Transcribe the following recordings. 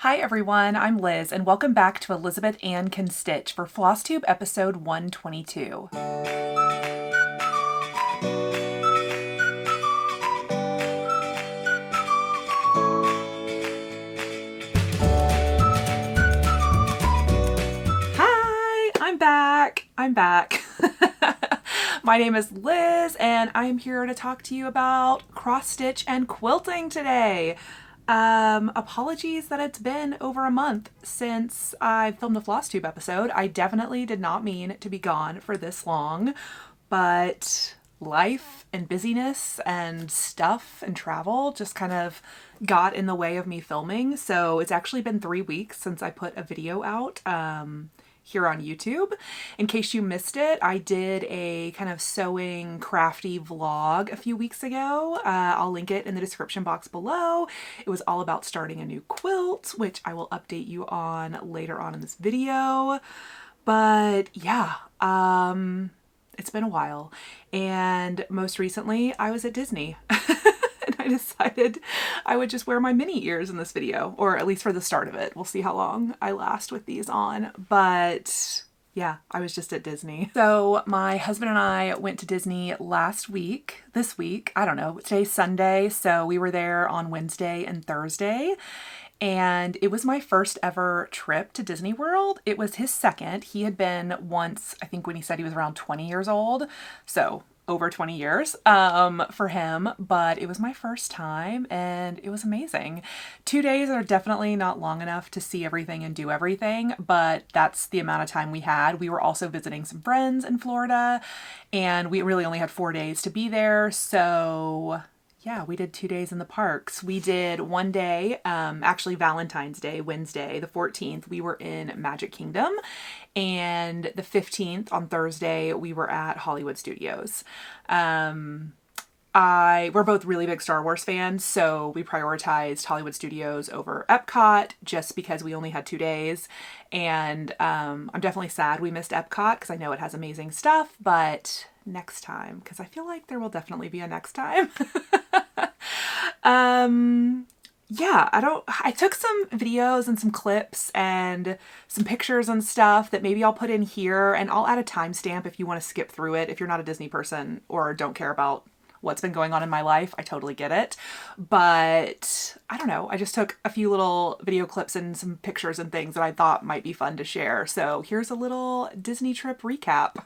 Hi everyone, I'm Liz and welcome back to Elizabeth Ann Can Stitch for Flosstube episode 122. Hi, I'm back. My name is Liz and I'm here to talk to you about cross stitch and quilting today. Apologies that it's been over a month since I filmed a Flosstube episode. I definitely did not mean to be gone for this long, but life and busyness and stuff and travel just kind of got in the way of me filming. So it's actually been 3 weeks since I put a video out. Here on YouTube. In case you missed it, I did a kind of sewing crafty vlog a few weeks ago. I'll link it in the description box below. It was all about starting a new quilt, which I will update you on later on in this video. But yeah, it's been a while. And most recently, I was at Disney. I decided I would just wear my mini ears in this video, or at least for the start of it. We'll see how long I last with these on, but yeah, I was just at Disney. So my husband and I went to Disney this week, I don't know, today's Sunday, so we were there on Wednesday and Thursday, and it was my first ever trip to Disney World. It was his second. He had been once, I think when he said he was around 20 years old, so over 20 years for him, but it was my first time and it was amazing. 2 days are definitely not long enough to see everything and do everything, but that's the amount of time we had. We were also visiting some friends in Florida and we really only had 4 days to be there. So yeah, we did 2 days in the parks. We did one day, actually Valentine's Day, Wednesday, the 14th, we were in Magic Kingdom. And the 15th on Thursday, we were at Hollywood Studios. We're both really big Star Wars fans, so we prioritized Hollywood Studios over Epcot just because we only had 2 days. And I'm definitely sad we missed Epcot because I know it has amazing stuff, but next time, because I feel like there will definitely be a next time. Yeah, I took some videos and some clips and some pictures and stuff that maybe I'll put in here, and I'll add a timestamp if you want to skip through it. If you're not a Disney person or don't care about what's been going on in my life, I totally get it. But I don't know, I just took a few little video clips and some pictures and things that I thought might be fun to share. So here's a little Disney trip recap.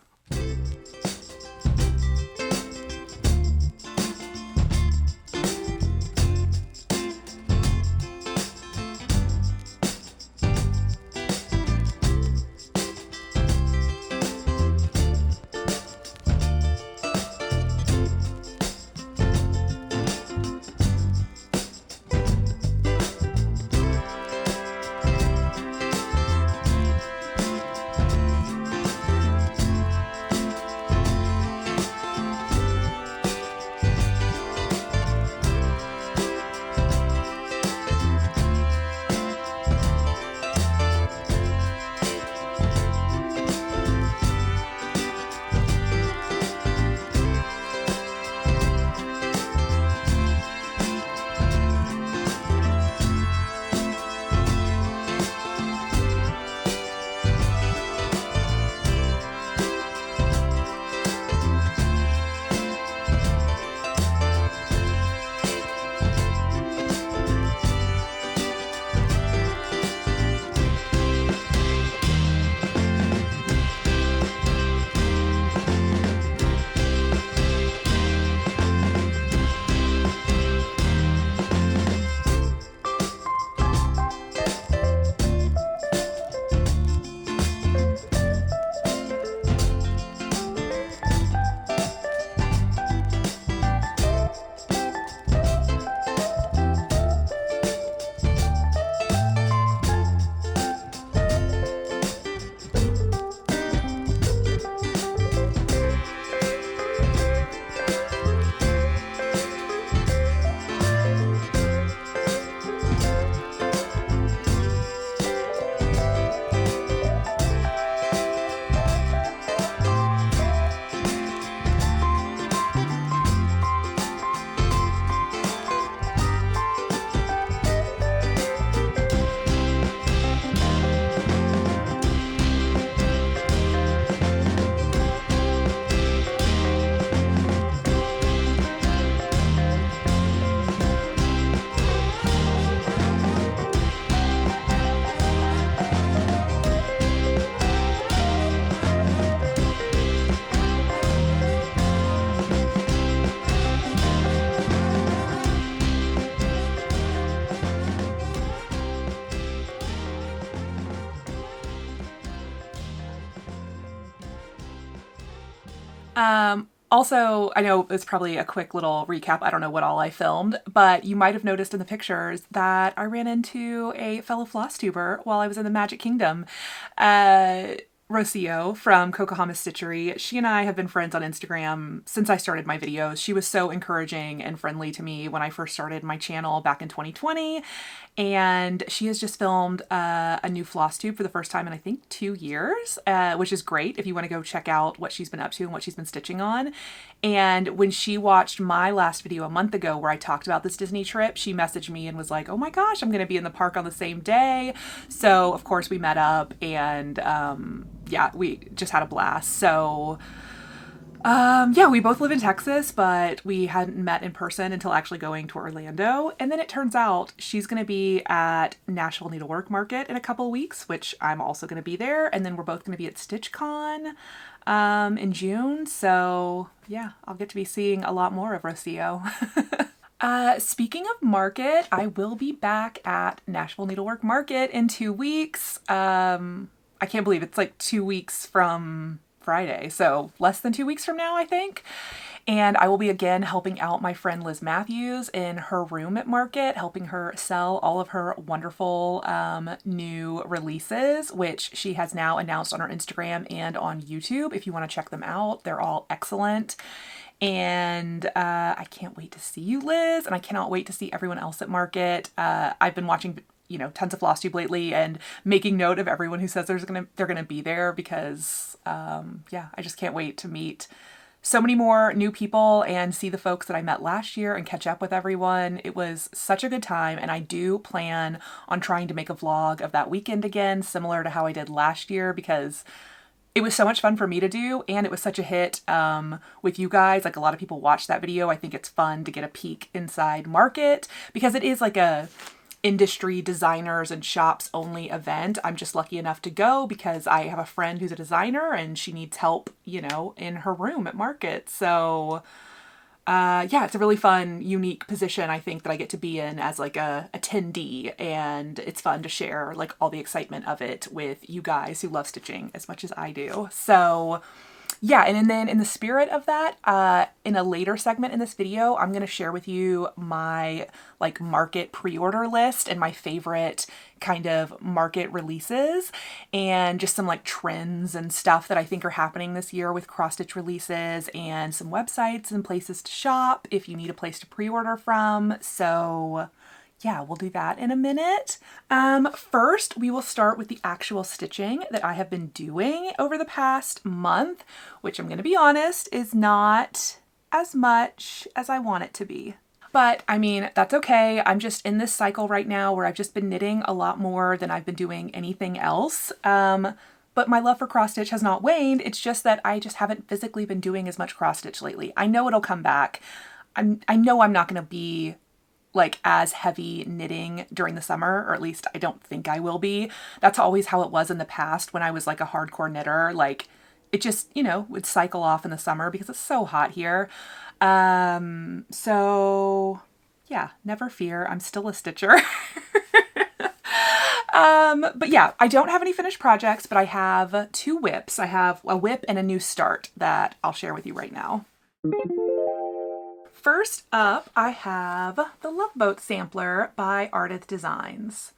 Also, I know it's probably a quick little recap. I don't know what all I filmed, but you might have noticed in the pictures that I ran into a fellow Flosstuber while I was in the Magic Kingdom. Rocio from Kokohama Stitchery. She and I have been friends on Instagram since I started my videos. She was so encouraging and friendly to me when I first started my channel back in 2020. And she has just filmed a new floss tube for the first time in I think 2 years, which is great if you want to go check out what she's been up to and what she's been stitching on. And when she watched my last video a month ago where I talked about this Disney trip, she messaged me and was like, oh my gosh, I'm going to be in the park on the same day. So of course we met up and yeah, we just had a blast. So yeah, we both live in Texas, but we hadn't met in person until actually going to Orlando. And then it turns out she's going to be at Nashville Needlework Market in a couple of weeks, which I'm also going to be there. And then we're both going to be at StitchCon in June. So yeah, I'll get to be seeing a lot more of Rocio. Speaking of market, I will be back at Nashville Needlework Market in 2 weeks. I can't believe it's like 2 weeks from Friday, so less than 2 weeks from now, I think. And I will be again helping out my friend Liz Matthews in her room at Market, helping her sell all of her wonderful new releases, which she has now announced on her Instagram and on YouTube. If you want to check them out, they're all excellent. And I can't wait to see you, Liz, and I cannot wait to see everyone else at Market. I've been watching, you know, tons of Flosstube lately and making note of everyone who says they're gonna be there because yeah, I just can't wait to meet so many more new people and see the folks that I met last year and catch up with everyone. It was such a good time, and I do plan on trying to make a vlog of that weekend again, similar to how I did last year, because it was so much fun for me to do, and it was such a hit with you guys. Like, a lot of people watched that video. I think it's fun to get a peek inside Market because it is like a industry designers and shops only event. I'm just lucky enough to go because I have a friend who's a designer and she needs help, you know, in her room at Market. So yeah, it's a really fun, unique position, I think, that I get to be in as like a attendee, and it's fun to share like all the excitement of it with you guys who love stitching as much as I do. So yeah, and then in the spirit of that, in a later segment in this video, I'm going to share with you my like Market pre-order list and my favorite kind of Market releases and just some like trends and stuff that I think are happening this year with cross-stitch releases, and some websites and places to shop if you need a place to pre-order from. So yeah, we'll do that in a minute. First, we will start with the actual stitching that I have been doing over the past month, which I'm going to be honest is not as much as I want it to be. But I mean, that's okay. I'm just in this cycle right now where I've just been knitting a lot more than I've been doing anything else. But my love for cross stitch has not waned. It's just that I just haven't physically been doing as much cross stitch lately. I know it'll come back. I know I'm not going to be like as heavy knitting during the summer, or at least I don't think I will be. That's always how it was in the past when I was like a hardcore knitter. Like, it just, you know, would cycle off in the summer because it's so hot here. So yeah, never fear. I'm still a stitcher. But yeah, I don't have any finished projects, but I have 2 whips. I have a whip and a new start that I'll share with you right now. First up, I have the Love Boat Sampler by Ardith Designs.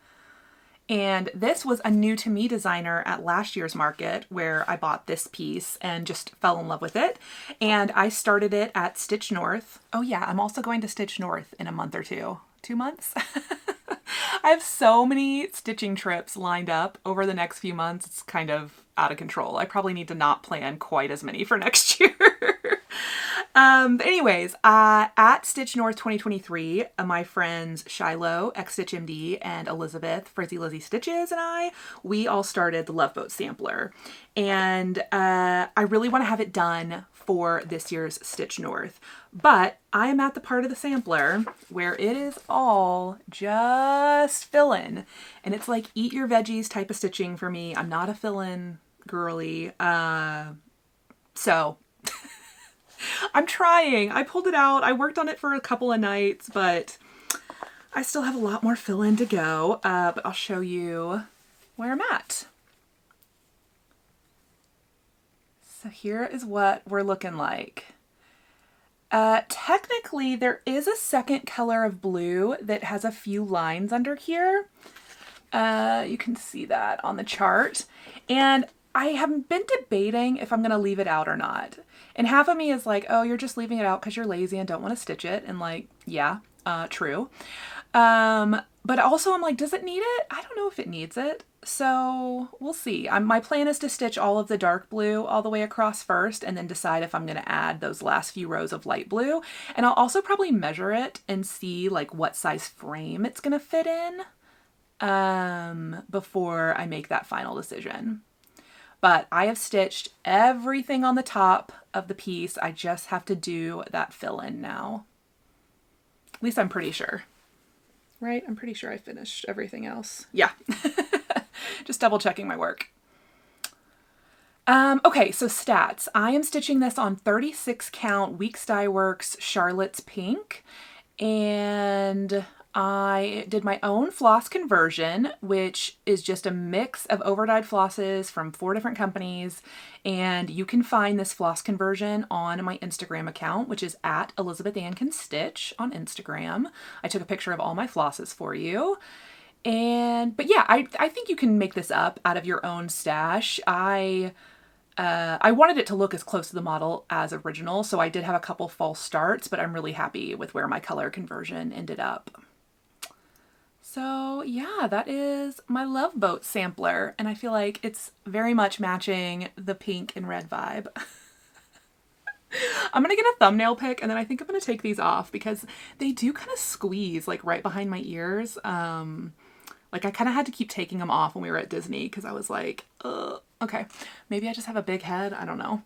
And this was a new to me designer at last year's market where I bought this piece and just fell in love with it. And I started it at Stitch North. Oh yeah, I'm also going to Stitch North in a month or two. 2 months? I have so many stitching trips lined up over the next few months. It's kind of out of control. I probably need to not plan quite as many for next year. But anyways, at Stitch North 2023, my friends Shiloh, X-Stitch MD, and Elizabeth, Frizzy Lizzy Stitches, and we all started the Love Boat Sampler. And I really want to have it done for this year's Stitch North. But I am at the part of the sampler where it is all just fill-in. And it's like eat your veggies type of stitching for me. I'm not a fill-in girly. So I'm trying. I pulled it out. I worked on it for a couple of nights, but I still have a lot more fill-in to go. But I'll show you where I'm at. So here is what we're looking like. Technically, there is a second color of blue that has a few lines under here. You can see that on the chart. And I have been debating if I'm going to leave it out or not. And half of me is like, oh, you're just leaving it out because you're lazy and don't want to stitch it. And like, yeah, true. But also I'm like, does it need it? I don't know if it needs it. So we'll see. My plan is to stitch all of the dark blue all the way across first and then decide if I'm going to add those last few rows of light blue. And I'll also probably measure it and see like what size frame it's going to fit in before I make that final decision. But I have stitched everything on the top of the piece. I just have to do that fill-in now. At least I'm pretty sure. Right? I'm pretty sure I finished everything else. Yeah. Just double checking my work. Okay, so stats. I am stitching this on 36 count Weeks Dye Works Charlotte's Pink. And I did my own floss conversion, which is just a mix of overdyed flosses from 4 different companies. And you can find this floss conversion on my Instagram account, which is at ElizabethAnnCanStitch on Instagram. I took a picture of all my flosses for you. But yeah, I think you can make this up out of your own stash. I wanted it to look as close to the model as original, so I did have a couple false starts, but I'm really happy with where my color conversion ended up. So yeah, that is my Love Boat sampler, and I feel like it's very much matching the pink and red vibe. I'm gonna get a thumbnail pic, and then I think I'm gonna take these off because they do kind of squeeze like right behind my ears. Like I kind of had to keep taking them off when we were at Disney because I was like, ugh. Okay, maybe I just have a big head. I don't know.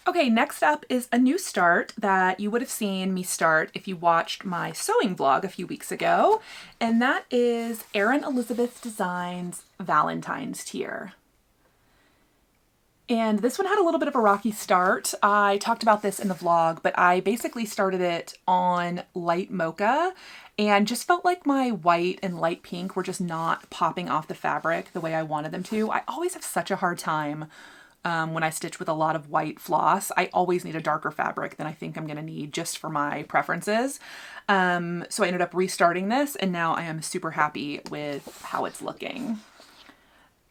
Okay, next up is a new start that you would have seen me start if you watched my sewing vlog a few weeks ago, and that is Erin Elizabeth Designs Valentine's Tier. And this one had a little bit of a rocky start. I talked about this in the vlog, but I basically started it on light mocha and just felt like my white and light pink were just not popping off the fabric the way I wanted them to. I always have such a hard time when I stitch with a lot of white floss. I always need a darker fabric than I think I'm going to need just for my preferences. So I ended up restarting this, and now I am super happy with how it's looking.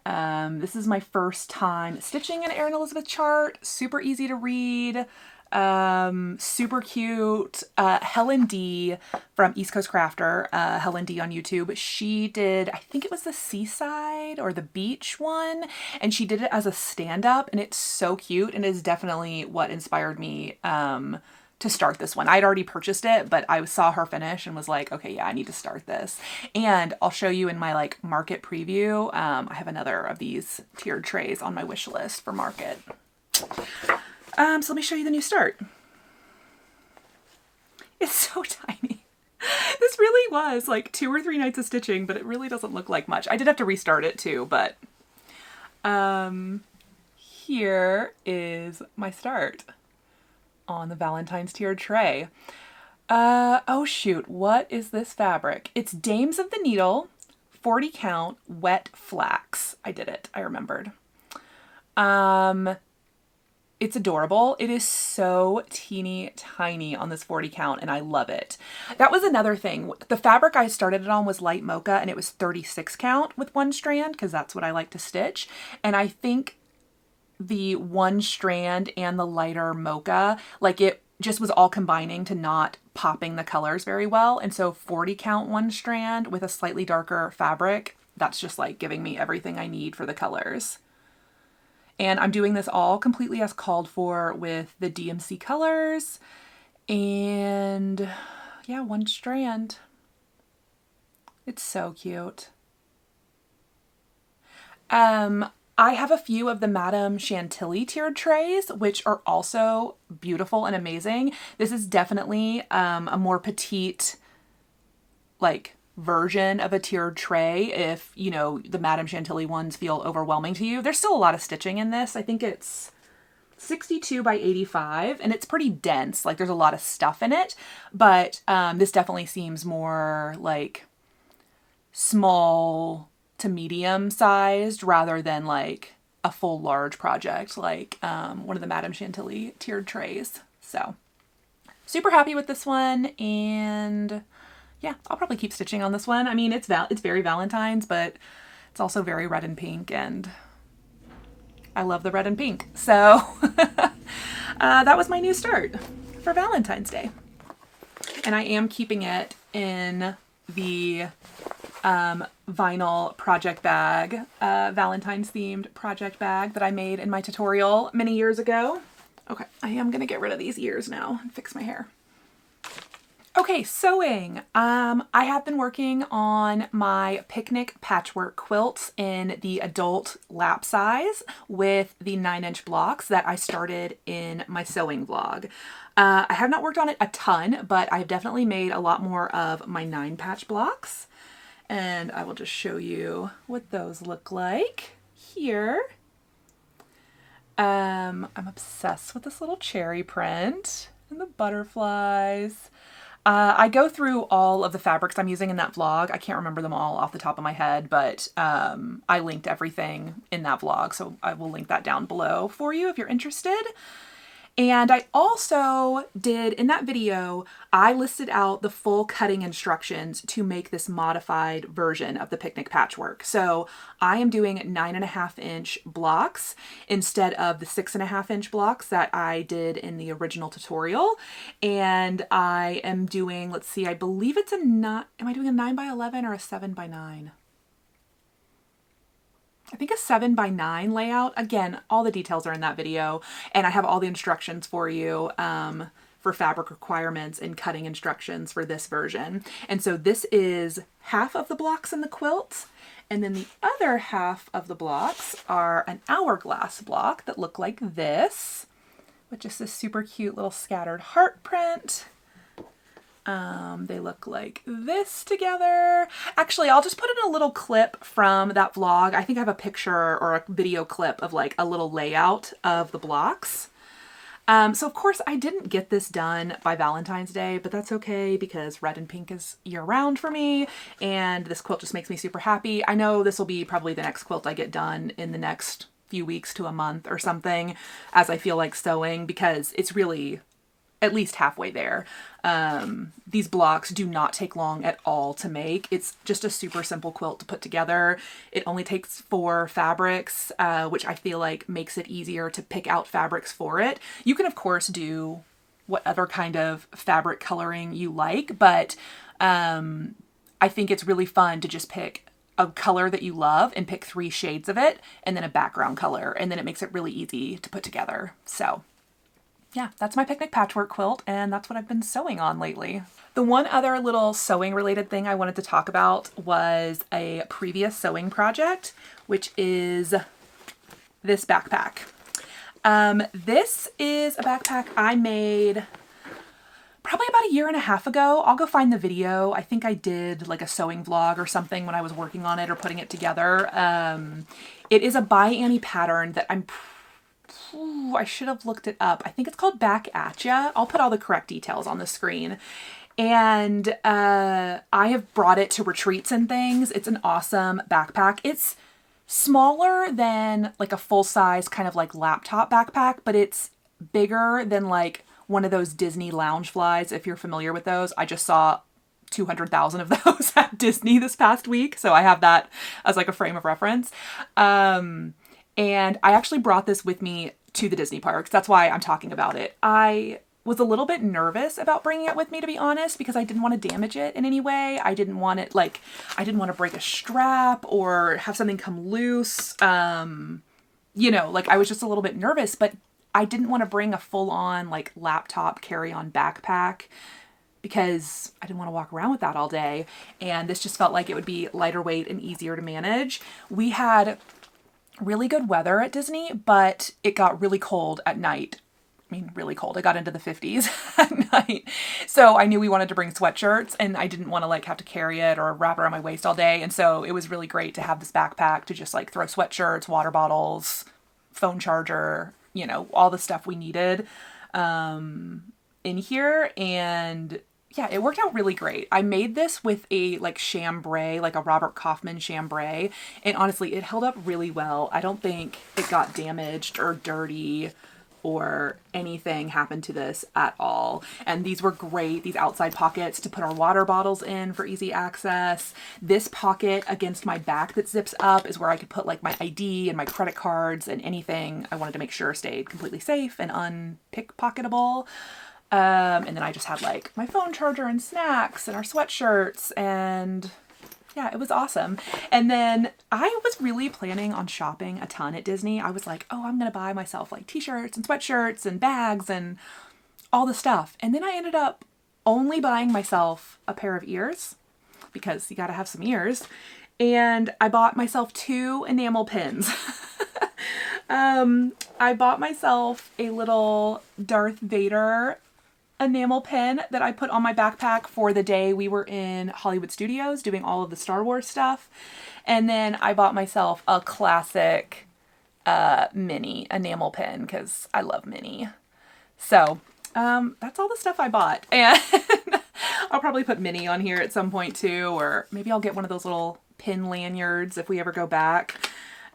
This is my first time stitching an Erin Elizabeth chart. Super easy to read. Super cute. Helen D from East Coast Crafter, Helen D on YouTube. She did, I think it was the seaside or the beach one, and she did it as a stand-up, and it's so cute, and is definitely what inspired me to start this one. I'd already purchased it, but I saw her finish and was like, okay, yeah, I need to start this. And I'll show you in my like market preview. I have another of these tiered trays on my wish list for market. So let me show you the new start. It's so tiny. This really was like 2 or 3 nights of stitching, but it really doesn't look like much. I did have to restart it too, but here is my start on the Valentine's tiered tray. Oh shoot, what is this fabric? It's Dames of the Needle, 40 count, wet flax. I did it, I remembered. It's adorable. It is so teeny tiny on this 40 count, and I love it. That was another thing. The fabric I started it on was light mocha, and it was 36 count with 1 strand, because that's what I like to stitch. And I think the 1 strand and the lighter mocha, like it just was all combining to not popping the colors very well. And so 40 count 1 strand with a slightly darker fabric, that's just like giving me everything I need for the colors. And I'm doing this all completely as called for with the DMC colors. And yeah, 1 strand. It's so cute. I have a few of the Madame Chantilly tiered trays, which are also beautiful and amazing. This is definitely a more petite, like, version of a tiered tray if, you know, the Madame Chantilly ones feel overwhelming to you. There's still a lot of stitching in this. I think it's 62 by 85, and it's pretty dense. Like, there's a lot of stuff in it, but this definitely seems more like small to medium sized rather than like a full large project like one of the Madame Chantilly tiered trays. So super happy with this one, and yeah, I'll probably keep stitching on this one. I mean, it's very Valentine's, but it's also very red and pink, and I love the red and pink. So that was my new start for Valentine's Day. And I am keeping it in the vinyl project bag, Valentine's themed project bag that I made in my tutorial many years ago. Okay, I am gonna get rid of these ears now and fix my hair. Okay, sewing. I have been working on my picnic patchwork quilts in the adult lap size with the 9-inch blocks that I started in my sewing vlog. I have not worked on it a ton, but I've definitely made a lot more of my 9-patch blocks. And I will just show you what those look like here. I'm obsessed with this little cherry print and the butterflies. I go through all of the fabrics I'm using in that vlog. I can't remember them all off the top of my head, but I linked everything in that vlog, so I will link that down below for you if you're interested. And I also did, in that video, I listed out the full cutting instructions to make this modified version of the picnic patchwork. So I am doing 9.5-inch blocks instead of the 6.5-inch blocks that I did in the original tutorial. And I am doing, let's see, I believe it's am I doing a 9x11 or a 7x9? I think a 7x9 layout. Again, all the details are in that video, and I have all the instructions for you for fabric requirements and cutting instructions for this version. And so this is half of the blocks in the quilt, and then the other half of the blocks are an hourglass block that look like this, which is this super cute little scattered heart print. They look like this together. Actually, I'll just put in a little clip from that vlog. I think I have a picture or a video clip of like a little layout of the blocks. So of course I didn't get this done by Valentine's Day, but that's okay because red and pink is year round for me, and this quilt just makes me super happy. I know this will be probably the next quilt I get done in the next few weeks to a month or something as I feel like sewing, because it's really at least halfway there. These blocks do not take long at all to make. It's just a super simple quilt to put together. It only takes 4 fabrics, which I feel like makes it easier to pick out fabrics for it. You can of course do whatever kind of fabric coloring you like, but I think it's really fun to just pick a color that you love and pick 3 shades of it and then a background color, and then it makes it really easy to put together. So yeah, that's my picnic patchwork quilt, and that's what I've been sewing on lately. The one other little sewing related thing I wanted to talk about was a previous sewing project, which is this backpack. This is a backpack I made probably about 1.5 years ago. I'll go find the video. I think I did like a sewing vlog or something when I was working on it or putting it together. It is a by Annie pattern that I should have looked it up. I think it's called Back At Ya. I'll put all the correct details on the screen. And I have brought it to retreats and things. It's an awesome backpack. It's smaller than like a full-size kind of like laptop backpack, but it's bigger than like one of those Disney lounge flies, if you're familiar with those. I just saw 200,000 of those at Disney this past week, so I have that as like a frame of reference. And I actually brought this with me to the Disney parks. That's why I'm talking about it. I was a little bit nervous about bringing it with me, to be honest, because I didn't want to damage it in any way. I didn't want it, like, I didn't want to break a strap or have something come loose. You know, like I was just a little bit nervous, but I didn't want to bring a full-on like laptop carry-on backpack because I didn't want to walk around with that all day. And this just felt like it would be lighter weight and easier to manage. We had really good weather at Disney, but it got really cold at night. I mean, really cold. It got into the 50s at night. So I knew we wanted to bring sweatshirts, and I didn't want to like have to carry it or wrap it around my waist all day. And so it was really great to have this backpack to just like throw sweatshirts, water bottles, phone charger, you know, all the stuff we needed in here. And yeah, it worked out really great. I made this with a like chambray, like a Robert Kaufman chambray, and honestly, it held up really well. I don't think it got damaged or dirty or anything happened to this at all. And these were great, these outside pockets to put our water bottles in for easy access. This pocket against my back that zips up is where I could put like my ID and my credit cards and anything I wanted to make sure stayed completely safe and unpickpocketable. And then I just had like my phone charger and snacks and our sweatshirts, and yeah, it was awesome. And then I was really planning on shopping a ton at Disney. I was like, oh, I'm going to buy myself like t-shirts and sweatshirts and bags and all the stuff. And then I ended up only buying myself a pair of ears because you got to have some ears. And I bought myself 2 enamel pins. I bought myself a little Darth Vader enamel pin that I put on my backpack for the day we were in Hollywood Studios doing all of the Star Wars stuff. And then I bought myself a classic Minnie enamel pin because I love Minnie. So that's all the stuff I bought. And I'll probably put Minnie on here at some point too, or maybe I'll get one of those little pin lanyards if we ever go back.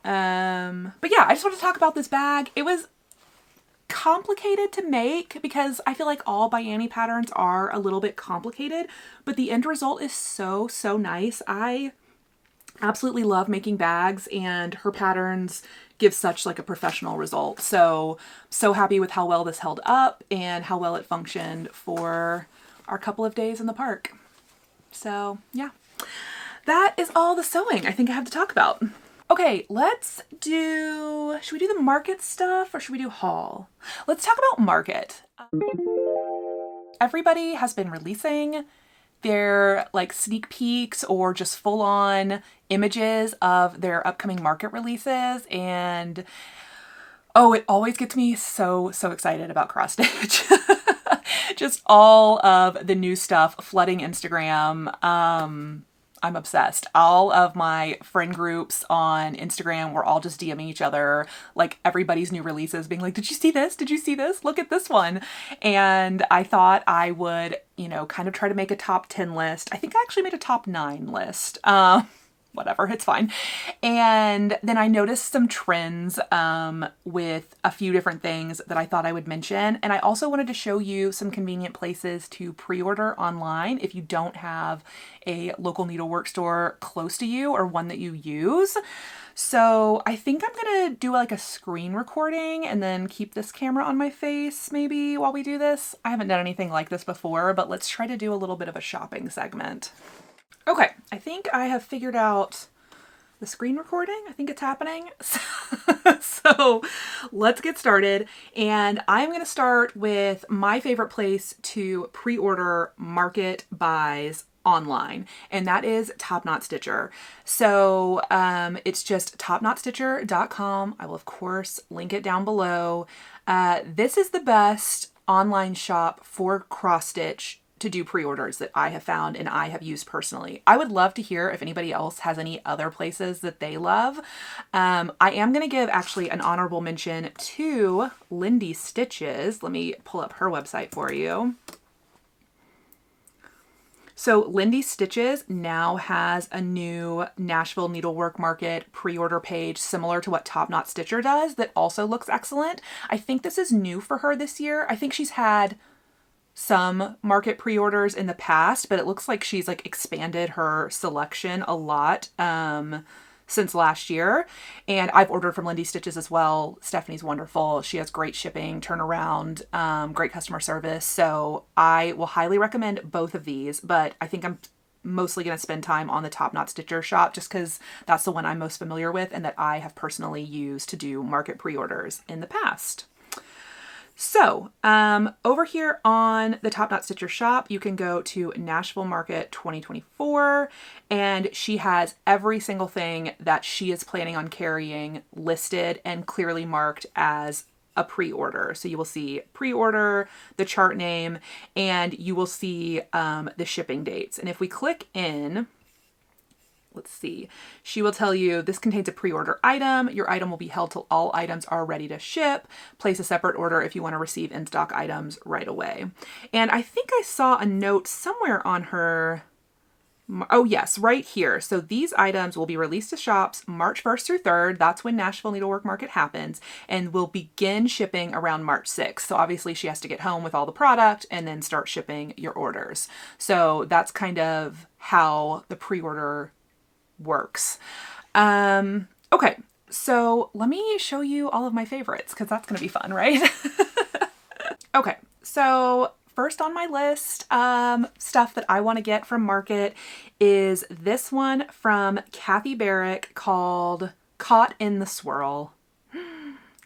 But yeah, I just want to talk about this bag. It was complicated to make because I feel like all by Annie patterns are a little bit complicated, but the end result is so nice. I absolutely love making bags, and her patterns give such like a professional result. So happy with how well this held up and how well it functioned for our couple of days in the park. So yeah, that is all the sewing I think I have to talk about. Okay, should we do the market stuff or should we do haul? Let's talk about market. Everybody has been releasing their like sneak peeks or just full on images of their upcoming market releases. And oh, it always gets me so excited about cross stitch. Just all of the new stuff flooding Instagram. I'm obsessed. All of my friend groups on Instagram were all just DMing each other, like everybody's new releases, being like, did you see this? Did you see this? Look at this one. And I thought I would, kind of try to make a top 10 list. I think I actually made a top 9 list. Whatever, it's fine. And then I noticed some trends with a few different things that I thought I would mention. And I also wanted to show you some convenient places to pre-order online if you don't have a local needlework store close to you or one that you use. So I think I'm gonna do like a screen recording and then keep this camera on my face maybe while we do this. I haven't done anything like this before, but let's try to do a little bit of a shopping segment. Okay, I think I have figured out the screen recording. I think it's happening. So let's get started. And I'm going to start with my favorite place to pre-order market buys online, and that is TopKnotStitcher. So it's just TopKnotStitcher.com. I will, of course, link it down below. This is the best online shop for cross stitch to do pre-orders that I have found and I have used personally. I would love to hear if anybody else has any other places that they love. I am going to give actually an honorable mention to Lindy Stitches. Let me pull up her website for you. So Lindy Stitches now has a new Nashville Needlework Market pre-order page similar to what TopKnotStitcher does that also looks excellent. I think this is new for her this year. I think she's had some market pre-orders in the past, but it looks like she's like expanded her selection a lot since last year. And I've ordered from Lindy Stitches as well. Stephanie's wonderful. She has great shipping, turnaround, great customer service. So I will highly recommend both of these, but I think I'm mostly going to spend time on the TopKnotStitcher shop just because that's the one I'm most familiar with and that I have personally used to do market pre-orders in the past. So over here on the TopKnotStitcher shop, you can go to Nashville Market 2024, and she has every single thing that she is planning on carrying listed and clearly marked as a pre-order. So you will see pre-order, the chart name, and you will see the shipping dates. And if we click in, let's see. She will tell you this contains a pre-order item. Your item will be held till all items are ready to ship. Place a separate order if you want to receive in-stock items right away. And I think I saw a note somewhere on her. Oh yes, right here. So these items will be released to shops March 1st through 3rd. That's when Nashville Needlework Market happens, and will begin shipping around March 6th. So obviously she has to get home with all the product and then start shipping your orders. So that's kind of how the pre-order works. Okay, so let me show you all of my favorites because that's going to be fun, right? Okay, so first on my list, stuff that I want to get from Market is this one from Kathy Barrick called Caught in the Swirl.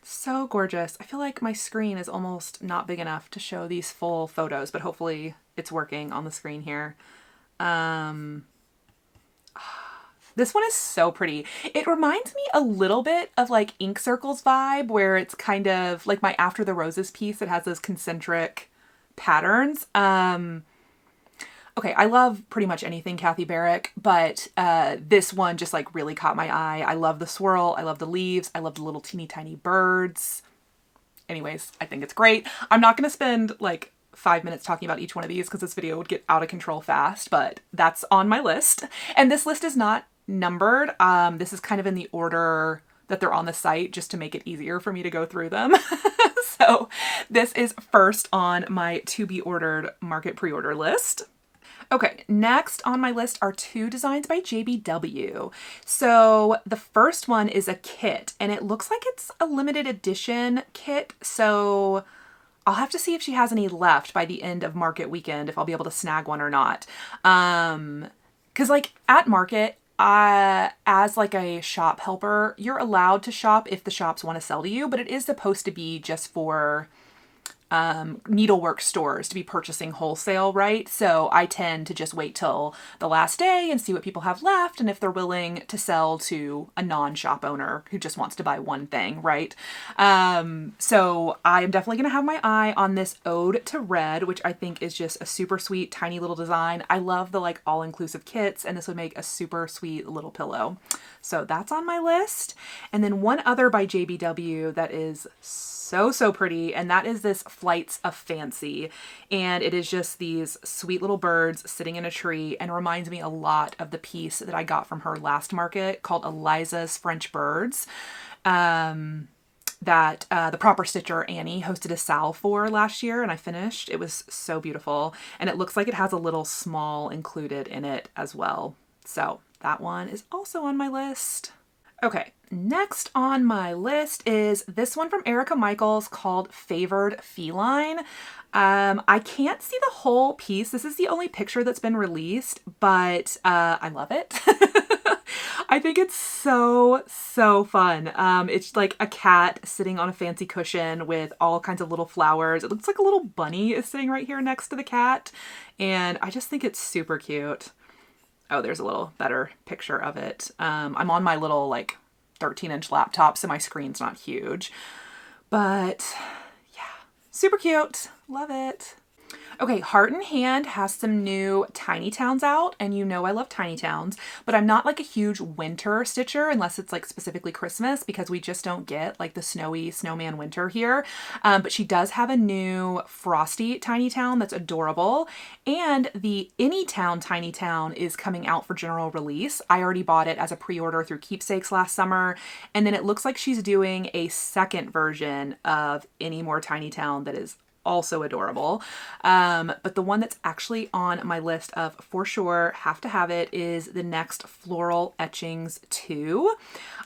So gorgeous. I feel like my screen is almost not big enough to show these full photos, but hopefully it's working on the screen here. This one is so pretty. It reminds me a little bit of like Ink Circles vibe, where it's kind of like my After the Roses piece that has those concentric patterns. Okay, I love pretty much anything Kathy Barrick, but this one just like really caught my eye. I love the swirl. I love the leaves. I love the little teeny tiny birds. Anyways, I think it's great. I'm not going to spend like 5 minutes talking about each one of these because this video would get out of control fast, but that's on my list. And this list is not numbered. This is kind of in the order that they're on the site just to make it easier for me to go through them. So this is first on my to be ordered Market pre-order list. Okay, next on my list are 2 designs by JBW. So the first one is a kit, and it looks like it's a limited edition kit. So I'll have to see if she has any left by the end of Market weekend, if I'll be able to snag one or not. Because like at Market, as like a shop helper, you're allowed to shop if the shops want to sell to you, but it is supposed to be just for needlework stores to be purchasing wholesale, right? So I tend to just wait till the last day and see what people have left and if they're willing to sell to a non-shop owner who just wants to buy one thing, right? So I am definitely going to have my eye on this Ode to Red, which I think is just a super sweet, tiny little design. I love the like all-inclusive kits, and this would make a super sweet little pillow. So that's on my list. And then one other by JBW that is so pretty, and that is this Flights of Fancy, and it is just these sweet little birds sitting in a tree and reminds me a lot of the piece that I got from her last Market called Eliza's French Birds, that the Proper Stitcher Annie hosted a sal for last year, and I finished. It was so beautiful, and it looks like it has a little small included in it as well. So that one is also on my list. Okay, next on my list is this one from Erica Michaels called Favored Feline. I can't see the whole piece. This is the only picture that's been released, but I love it. I think it's so fun. It's like a cat sitting on a fancy cushion with all kinds of little flowers. It looks like a little bunny is sitting right here next to the cat, and I just think it's super cute. Oh, there's a little better picture of it. I'm on my little like 13-inch laptop, so my screen's not huge. But yeah, super cute. Love it. Okay, Heart in Hand has some new tiny towns out, and you know I love tiny towns, but I'm not like a huge winter stitcher unless it's like specifically Christmas, because we just don't get like the snowy snowman winter here. But she does have a new frosty tiny town that's adorable, and the Anytown tiny town is coming out for general release. I already bought it as a pre-order through Keepsakes last summer, and then it looks like she's doing a second version of Any More Tiny Town that is also adorable. But the one that's actually on my list of for sure have to have it is the next Floral Etchings 2.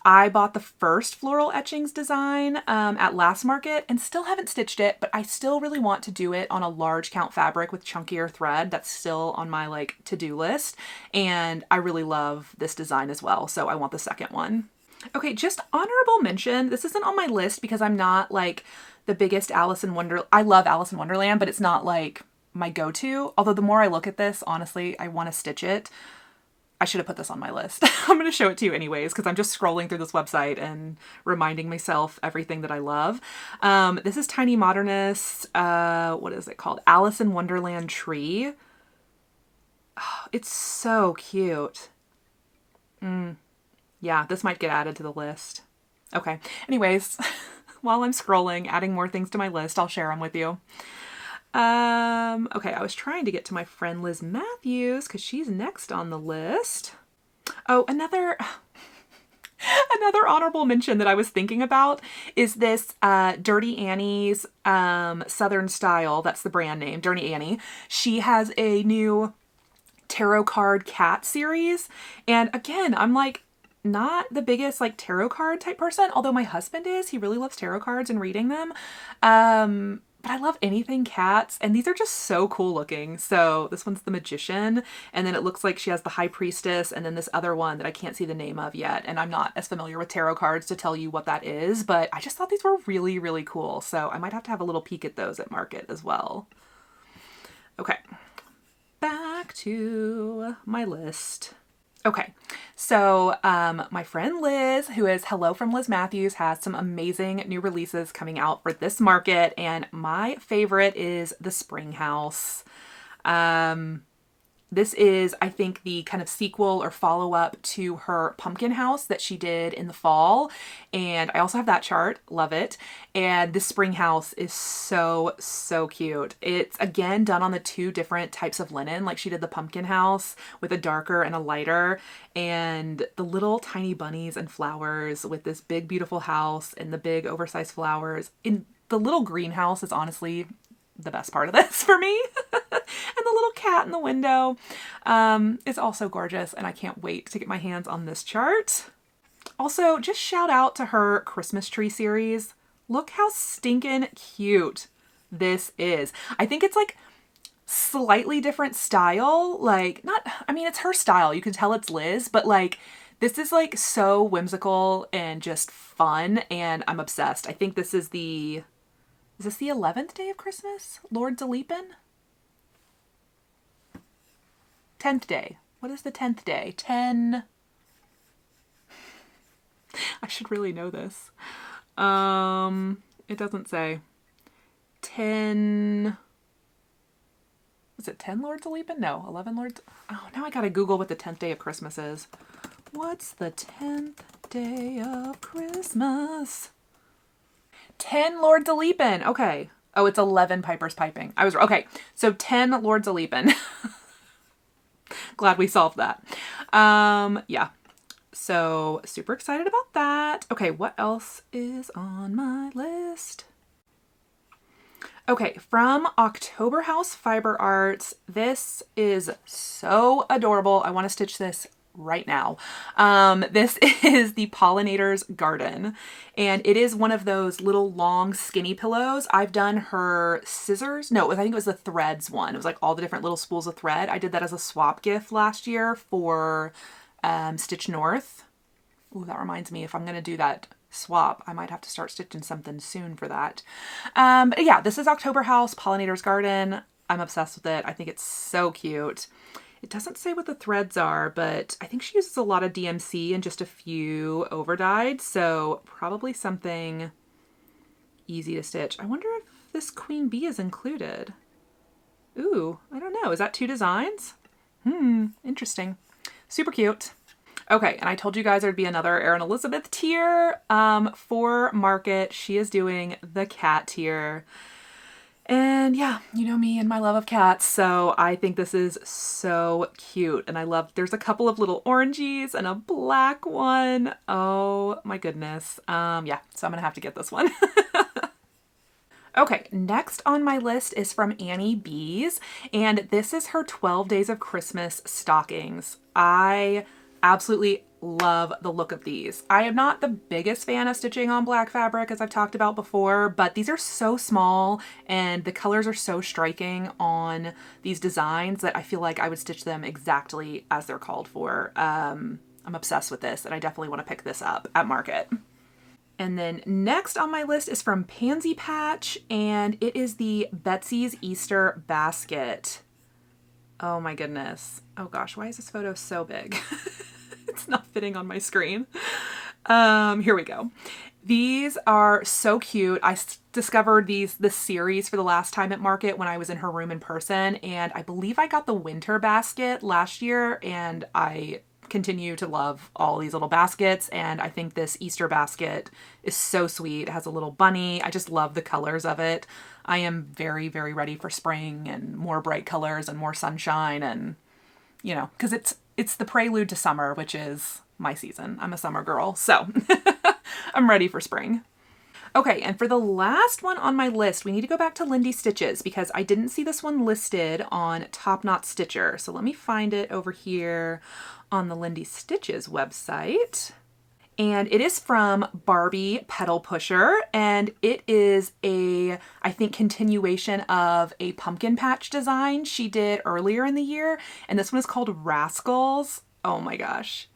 I bought the first Floral Etchings design at last Market and still haven't stitched it, but I still really want to do it on a large count fabric with chunkier thread. That's still on my like to-do list, and I really love this design as well, so I want the second one. Okay, just honorable mention. This isn't on my list because I'm not like the biggest Alice in Wonderland. I love Alice in Wonderland, but it's not like my go-to. Although the more I look at this, honestly, I want to stitch it. I should have put this on my list. I'm going to show it to you anyways because I'm just scrolling through this website and reminding myself everything that I love. This is Tiny Modernist. What is it called? Alice in Wonderland Tree. Oh, it's so cute. Yeah, this might get added to the list. Okay. Anyways, while I'm scrolling, adding more things to my list, I'll share them with you. Okay, I was trying to get to my friend Liz Matthews because she's next on the list. Oh, another honorable mention that I was thinking about is this Dirty Annie's Southern Style. That's the brand name, Dirty Annie. She has a new tarot card cat series. And again, I'm like not the biggest like tarot card type person, although my husband is. He really loves tarot cards and reading them. But I love anything cats, and these are just so cool looking. So this one's the Magician, and then it looks like she has the High Priestess, and then this other one that I can't see the name of yet, and I'm not as familiar with tarot cards to tell you what that is, but I just thought these were really, really cool. So I might have to have a little peek at those at market as well. Okay, back to my list. Okay, so my friend Liz, who is Hello from Liz Matthews, has some amazing new releases coming out for this market, and my favorite is the Spring House. This is, I think, the kind of sequel or follow-up to her Pumpkin House that she did in the fall. And I also have that chart. Love it. And this Spring House is so, so cute. It's, again, done on the two different types of linen. Like she did the Pumpkin House with a darker and a lighter. And the little tiny bunnies and flowers with this big, beautiful house and the big oversized flowers. In the little greenhouse is honestly the best part of this for me. And the little cat in the window is also gorgeous, and I can't wait to get my hands on this chart. Also, just shout out to her Christmas tree series. Look how stinking cute this is. I think it's like slightly different style. Like, not, I mean, it's her style. You can tell it's Liz, but like, this is like so whimsical and just fun, and I'm obsessed. I think this is the, is this the 11th day of Christmas? Lord Leapin'? 10th day. What is the 10th day? 10. I should really know this. It doesn't say. 10. Is it 10 Lords a Leapin'? No, 11 Lords. Oh, now I gotta Google what the 10th day of Christmas is. What's the 10th day of Christmas? 10 Lords a Leapin'. Okay. Oh, it's 11 Pipers Piping. I was okay. So 10 Lords a Leapin'. Glad we solved that. Yeah. So super excited about that. Okay, what else is on my list? Okay, from October House Fiber Arts. This is so adorable. I want to stitch this right now. This is the Pollinator's Garden, and it is one of those little long skinny pillows. I've done her scissors. No, I think it was the threads one. It was like all the different little spools of thread. I did that as a swap gift last year for Stitch North. Ooh, that reminds me, if I'm going to do that swap, I might have to start stitching something soon for that. But yeah, this is October House Pollinator's Garden. I'm obsessed with it. I think it's so cute. It doesn't say what the threads are, but I think she uses a lot of DMC and just a few overdyed, so probably something easy to stitch. I wonder if this Queen Bee is included. Ooh, I don't know. Is that two designs? Interesting. Super cute. Okay, and I told you guys there'd be another Erin Elizabeth tier for market. She is doing the cat tier. And yeah, you know me and my love of cats, so I think this is so cute. And I love, there's a couple of little orangies and a black one. Oh my goodness. Yeah, so I'm gonna have to get this one. Okay, next on my list is from Annie Bees, and this is her 12 Days of Christmas stockings. I absolutely love the look of these. I am not the biggest fan of stitching on black fabric, as I've talked about before, but these are so small and the colors are so striking on these designs that I feel like I would stitch them exactly as they're called for. I'm obsessed with this, and I definitely want to pick this up at market. And then next on my list is from Pansy Patch, and it is the Betsy's Easter Basket. Oh my goodness. Oh gosh, why is this photo so big? It's not fitting on my screen. Here we go. These are so cute. I discovered this series for the last time at market when I was in her room in person, and I believe I got the winter basket last year, and I continue to love all these little baskets, and I think this Easter basket is so sweet. It has a little bunny. I just love the colors of it. I am very, very ready for spring and more bright colors and more sunshine, and you know, because it's the prelude to summer, which is my season. I'm a summer girl, so I'm ready for spring. Okay, and for the last one on my list, we need to go back to Lindy Stitches because I didn't see this one listed on TopKnotStitcher. So let me find it over here on the Lindy Stitches website. And it is from Barbie Pedal Pusher, and it is a, I think, continuation of a pumpkin patch design she did earlier in the year. And this one is called Rascals. Oh my gosh.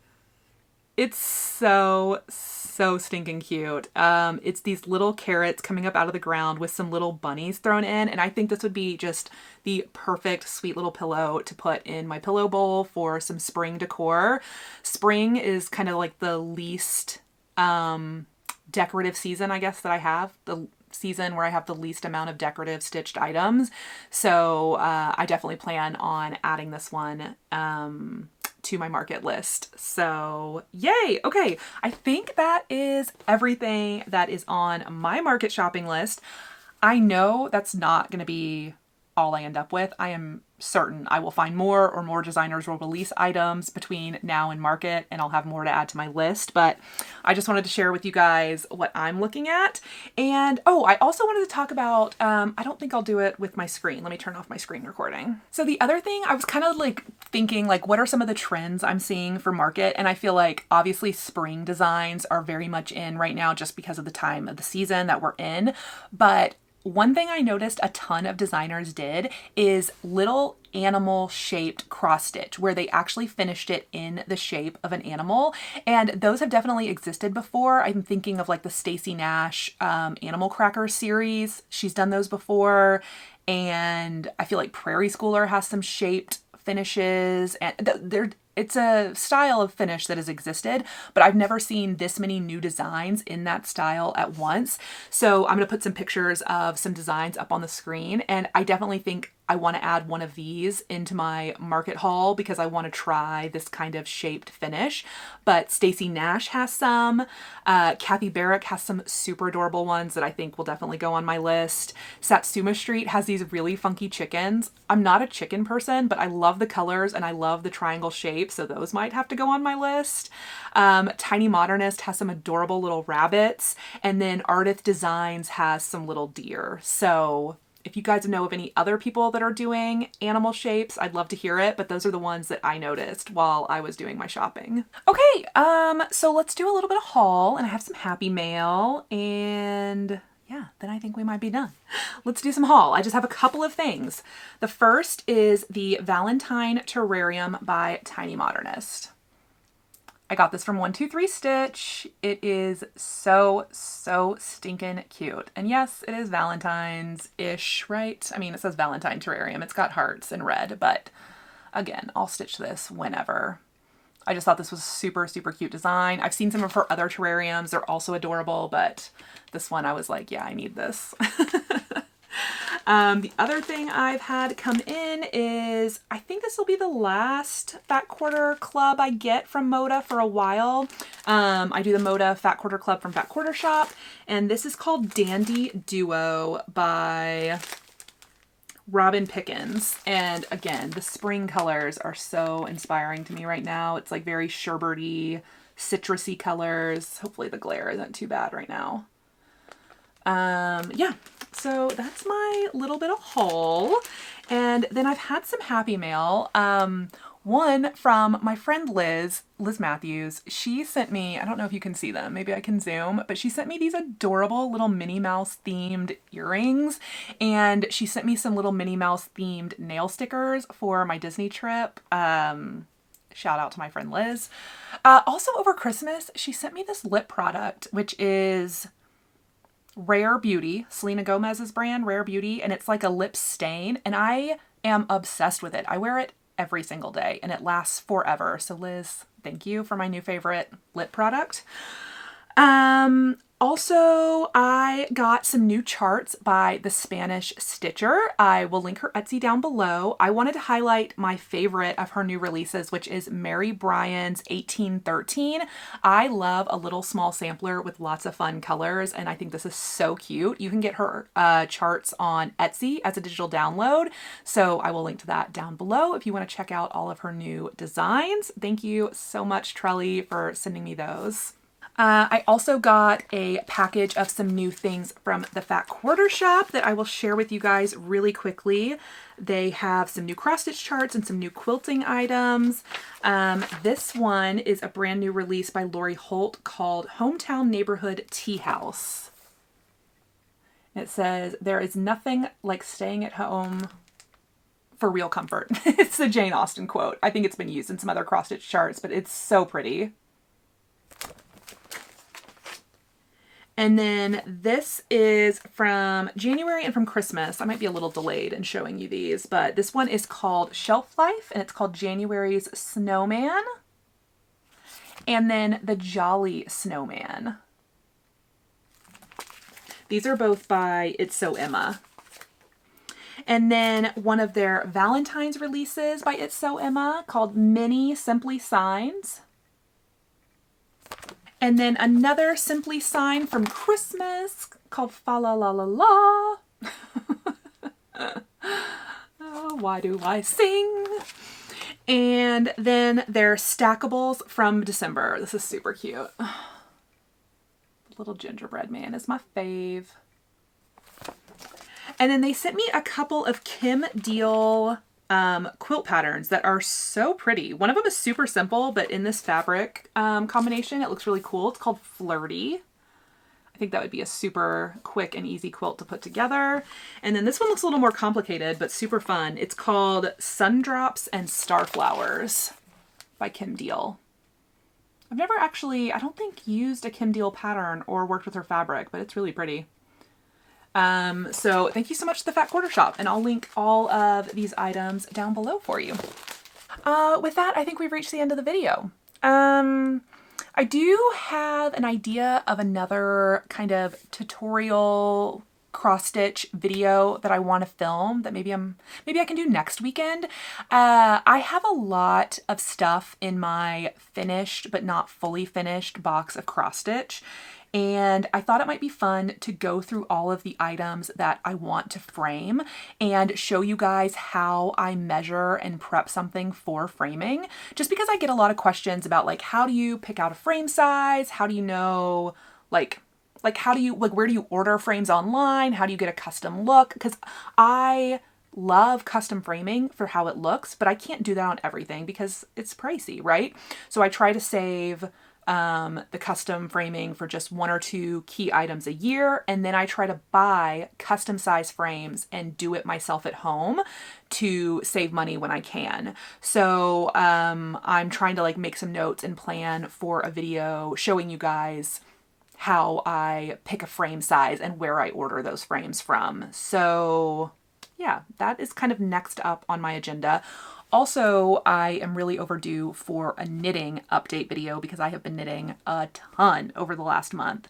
It's so stinking cute. It's these little carrots coming up out of the ground with some little bunnies thrown in. And I think this would be just the perfect sweet little pillow to put in my pillow bowl for some spring decor. Spring is kind of like the least decorative season, I guess, that I have. The season where I have the least amount of decorative stitched items. So I definitely plan on adding this one to my market list. So yay. Okay. I think that is everything that is on my market shopping list. I know that's not going to be all I end up with. I am certain I will find more, or more designers will release items between now and market, and I'll have more to add to my list. But I just wanted to share with you guys what I'm looking at. And oh, I also wanted to talk about, I don't think I'll do it with my screen. Let me turn off my screen recording. So the other thing, I was kind of like thinking, like, what are some of the trends I'm seeing for market? And I feel like obviously spring designs are very much in right now just because of the time of the season that we're in. But one thing I noticed a ton of designers did is little animal shaped cross stitch, where they actually finished it in the shape of an animal. And those have definitely existed before. I'm thinking of like the Stacey Nash Animal Cracker series. She's done those before. And I feel like Prairie Schooler has some shaped finishes, and it's a style of finish that has existed, but I've never seen this many new designs in that style at once. So I'm going to put some pictures of some designs up on the screen, and I definitely think I want to add one of these into my market haul because I want to try this kind of shaped finish. But Stacey Nash has some, Kathy Barrick has some super adorable ones that I think will definitely go on my list. Satsuma Street has these really funky chickens. I'm not a chicken person, but I love the colors and I love the triangle shape, so those might have to go on my list. Tiny Modernist has some adorable little rabbits, and then Ardith Designs has some little deer. So if you guys know of any other people that are doing animal shapes, I'd love to hear it, but those are the ones that I noticed while I was doing my shopping. Okay, so let's do a little bit of haul, and I have some happy mail, and yeah, then I think we might be done. Let's do some haul. I just have a couple of things. The first is the Valentine Terrarium by Tiny Modernist. I got this from 123 Stitch. It is so stinking cute. And yes, it is Valentine's-ish, right? I mean, it says Valentine Terrarium. It's got hearts in red, but again, I'll stitch this whenever. I just thought this was super cute design. I've seen some of her other terrariums. They're also adorable, but this one I was like, yeah, I need this. The other thing I've had come in is, I think this will be the last Fat Quarter Club I get from Moda for a while. I do the Moda Fat Quarter Club from Fat Quarter Shop, and this is called Dandy Duo by Robin Pickens. And again, the spring colors are so inspiring to me right now. It's like very sherbety, citrusy colors. Hopefully the glare isn't too bad right now. Yeah, so that's my little bit of haul. And then I've had some happy mail. One from my friend Liz Matthews. She sent me, I don't know if you can see them, maybe I can zoom, but she sent me these adorable little Minnie Mouse themed earrings. And she sent me some little Minnie Mouse themed nail stickers for my Disney trip. Shout out to my friend Liz. Also over Christmas, she sent me this lip product, which is Rare Beauty, Selena Gomez's brand, Rare Beauty, and it's like a lip stain, and I am obsessed with it. I wear it every single day, and it lasts forever. So Liz, thank you for my new favorite lip product. Also, I got some new charts by the Spanish Stitcher. I will link her Etsy down below. I wanted to highlight my favorite of her new releases, which is Mary Bryan's 1813. I love a little small sampler with lots of fun colors, and I think this is so cute. You can get her charts on Etsy as a digital download, so I will link to that down below if you want to check out all of her new designs. Thank you so much, Trelly, for sending me those. I also got a package of some new things from the Fat Quarter Shop that I will share with you guys really quickly. They have some new cross-stitch charts and some new quilting items. This one is a brand new release by Lori Holt called Hometown Neighborhood Tea House. It says, "There is nothing like staying at home for real comfort." It's the Jane Austen quote. I think it's been used in some other cross-stitch charts, but it's so pretty. And then this is from January and from Christmas. I might be a little delayed in showing you these, but this one is called Shelf Life, and it's called January's Snowman. And then the Jolly Snowman. These are both by It's So Emma. And then one of their Valentine's releases by It's So Emma called Mini Simply Signs. And then another Simply Sign from Christmas called Fa La La La La. Oh, why do I sing? And then their Stackables from December. This is super cute. Little gingerbread man is my fave. And then they sent me a couple of Kim Deal quilt patterns that are so pretty. One of them is super simple, but in this fabric combination, it looks really cool. It's called Flirty. I think that would be a super quick and easy quilt to put together. And then this one looks a little more complicated, but super fun. It's called Sundrops and Starflowers by Kim Deal. I've never actually, I don't think, used a Kim Deal pattern or worked with her fabric, but it's really pretty. So thank you so much to the Fat Quarter Shop, and I'll link all of these items down below for you. With that, I think we've reached the end of the video. I do have an idea of another kind of tutorial cross-stitch video that I want to film that maybe I can do next weekend. I have a lot of stuff in my finished but not fully finished box of cross-stitch, and I thought it might be fun to go through all of the items that I want to frame and show you guys how I measure and prep something for framing, just because I get a lot of questions about, like, how do you pick out a frame size? How do you know, like how do you, like, where do you order frames online? How do you get a custom look? Because I love custom framing for how it looks, but I can't do that on everything because it's pricey, right? So I try to save the custom framing for just 1 or 2 key items a year, and then I try to buy custom size frames and do it myself at home to save money when I can. So I'm trying to, like, make some notes and plan for a video showing you guys how I pick a frame size and where I order those frames from. So yeah, that is kind of next up on my agenda. Also, I am really overdue for a knitting update video because I have been knitting a ton over the last month.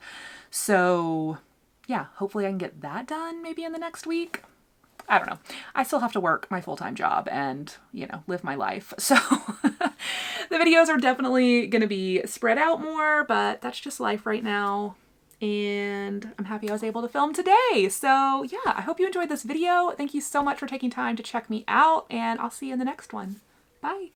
So yeah, hopefully I can get that done maybe in the next week. I don't know. I still have to work my full-time job and, you know, live my life. So the videos are definitely going to be spread out more, but that's just life right now. And I'm happy I was able to film today. So yeah, I hope you enjoyed this video. Thank you so much for taking time to check me out, and I'll see you in the next one. Bye.